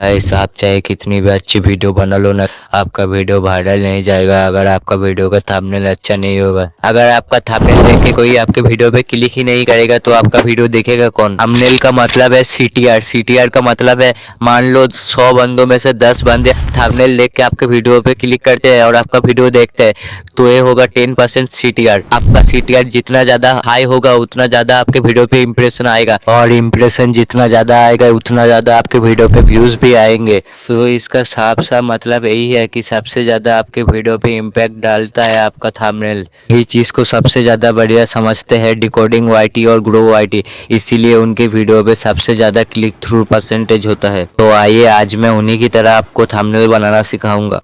ऐसा आप चाहे कितनी भी अच्छी वीडियो बना लो ना, आपका वीडियो वायरल नहीं जाएगा अगर आपका वीडियो का थंबनेल अच्छा नहीं होगा। अगर आपका थंबनेल देख के कोई आपके वीडियो पे क्लिक ही नहीं करेगा तो आपका वीडियो देखेगा कौन। थंबनेल का मतलब है CTR। CTR का मतलब है, मान लो 100 बंदों में से 10 बंदे थंबनेल देख के आपके वीडियो पे क्लिक करते हैं और आपका वीडियो देखते हैं, तो ये होगा 10% CTR। आपका CTR जितना ज्यादा हाई होगा उतना ज्यादा आपके वीडियो पे इंप्रेशन आएगा, और इंप्रेशन जितना ज्यादा आएगा उतना ज्यादा आपके वीडियो पे व्यूज भी आएंगे। तो इसका साफ साफ मतलब यही है कि सबसे ज्यादा आपके वीडियो पे इम्पैक्ट डालता है आपका थंबनेल। यही चीज को सबसे ज्यादा बढ़िया समझते हैं DecodingYT और GrowYT, इसीलिए उनके वीडियो पे सबसे ज्यादा क्लिक थ्रू परसेंटेज होता है। तो आइए आज मैं उन्हीं की तरह आपको थंबनेल बनाना सिखाऊंगा।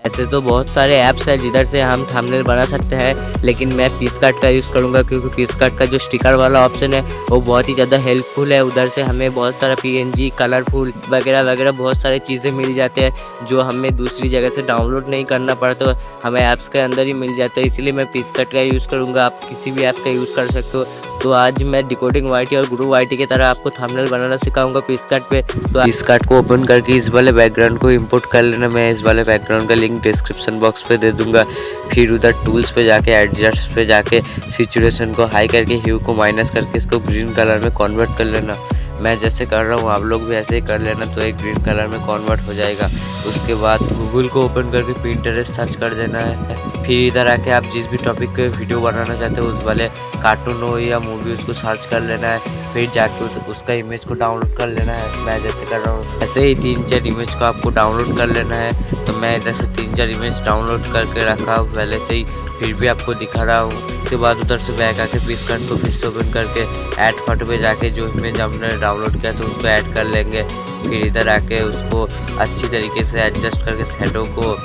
ऐसे तो बहुत सारे ऐप्स हैं जिधर से हम थंबनेल बना सकते हैं, लेकिन मैं पिक्सआर्ट का यूज़ करूँगा क्योंकि पिक्सआर्ट का जो स्टिकर वाला ऑप्शन है वो बहुत ही ज़्यादा हेल्पफुल है। उधर से हमें बहुत सारा PNG, कलरफुल वगैरह वगैरह बहुत सारी चीज़ें मिल जाते हैं जो हमें दूसरी जगह से डाउनलोड नहीं करना पड़ता, हमें ऐप्स के अंदर ही मिल जाता है। इसलिए मैं पिक्सआर्ट का यूज़ करूँगा, आप किसी भी ऐप का यूज़ कर सकते हो। तो आज मैं DecodingYT और GrowYT की तरह आपको थंबनेल बनाना सिखाऊंगा पिक्सआर्ट पे। तो पिक्सआर्ट को ओपन करके इस वाले बैकग्राउंड को इंपोर्ट कर लेना। मैं इस वाले बैकग्राउंड का लिंक डिस्क्रिप्शन बॉक्स पे दे दूंगा। फिर उधर टूल्स पे जाके एडजस्ट पे जाके सैचुरेशन को हाई करके ह्यू को माइनस करके इसको ग्रीन कलर में कन्वर्ट कर लेना। मैं जैसे कर रहा हूँ आप लोग भी ऐसे ही कर लेना, तो एक ग्रीन कलर में कन्वर्ट हो जाएगा। उसके बाद गूगल को ओपन करके पिंटरेस्ट सर्च कर देना है। फिर इधर आके आप जिस भी टॉपिक पे वीडियो बनाना चाहते हो उस वाले कार्टून हो या मूवी उसको सर्च कर लेना है। फिर जाके उसका इमेज को डाउनलोड कर लेना है। मैं जैसे कर रहा हूँ ऐसे ही 3-4 इमेज को आपको डाउनलोड कर लेना है। तो मैं जैसे 3-4 इमेज डाउनलोड करके रखा हूँ पहले से ही, फिर भी आपको दिखा रहा हूँ। उसके बाद उधर से बैक आके पिक्सआर्ट को फिर से ओपन करके ऐड फोटो पे जाके जो इमेज हमने डाउनलोड किया तो उसको ऐड कर लेंगे। फिर इधर आके उसको अच्छी तरीके से एडजस्ट करके शैडो को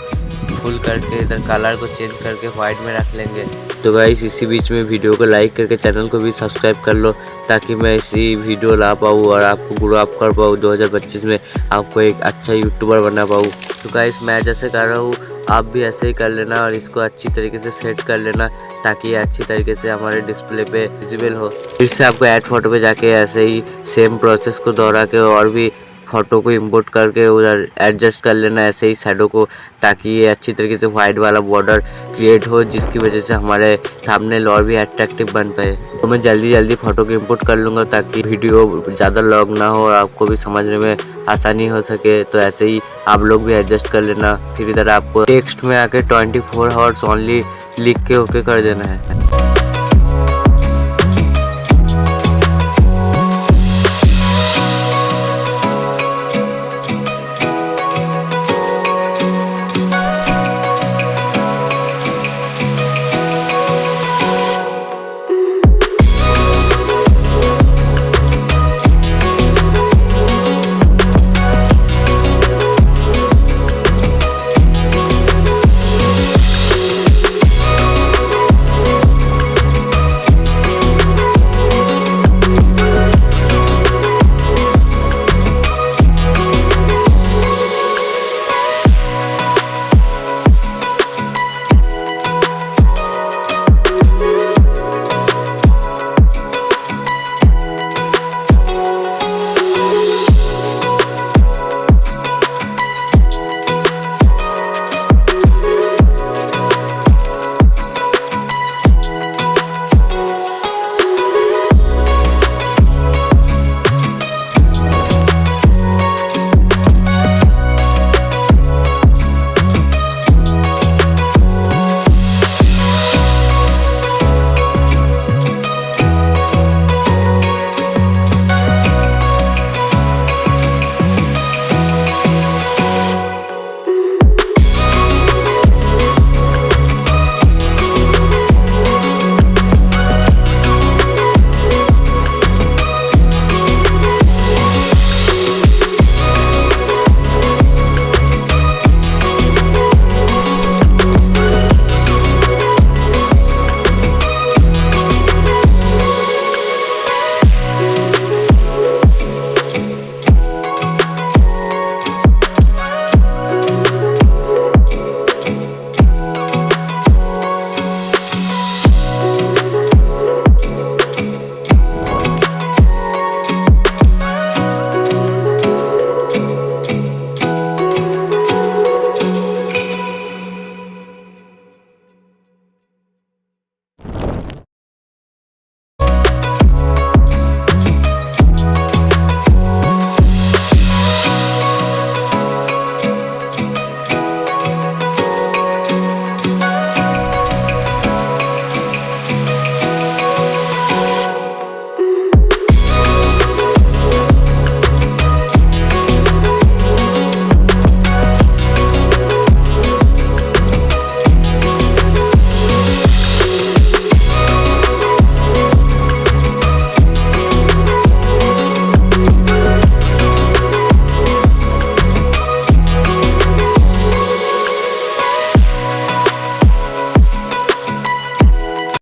फुल करके इधर कलर को चेंज करके वाइट में रख लेंगे। तो गाइस इसी बीच में वीडियो को लाइक करके चैनल को भी सब्सक्राइब कर लो, ताकि मैं इसी वीडियो ला पाऊँ और आपको ग्रो अप कर पाऊँ। 2025 में आपको एक अच्छा यूट्यूबर बना पाऊँ। तो गाइस मैं जैसे कर रहा हूँ आप भी ऐसे ही कर लेना और इसको अच्छी तरीके से सेट कर लेना, ताकि ये अच्छी तरीके से हमारे डिस्प्ले पे विजिबल हो। फिर से आपको ऐड फोटो पे जाके ऐसे ही सेम प्रोसेस को दोहरा के और भी फोटो को इंपोर्ट करके उधर एडजस्ट कर लेना ऐसे ही शैडो को, ताकि ये अच्छी तरीके से वाइट वाला बॉर्डर क्रिएट हो, जिसकी वजह से हमारे थंबनेल और भी अट्रैक्टिव बन पाए। तो मैं जल्दी जल्दी फोटो को इंपोर्ट कर लूँगा ताकि वीडियो ज़्यादा लॉन्ग ना हो और आपको भी समझने में आसानी हो सके। तो ऐसे ही आप लोग भी एडजस्ट कर लेना। फिर इधर आपको टेक्स्ट में आके 24 आवर्स ओनली लिख के ओके कर देना है।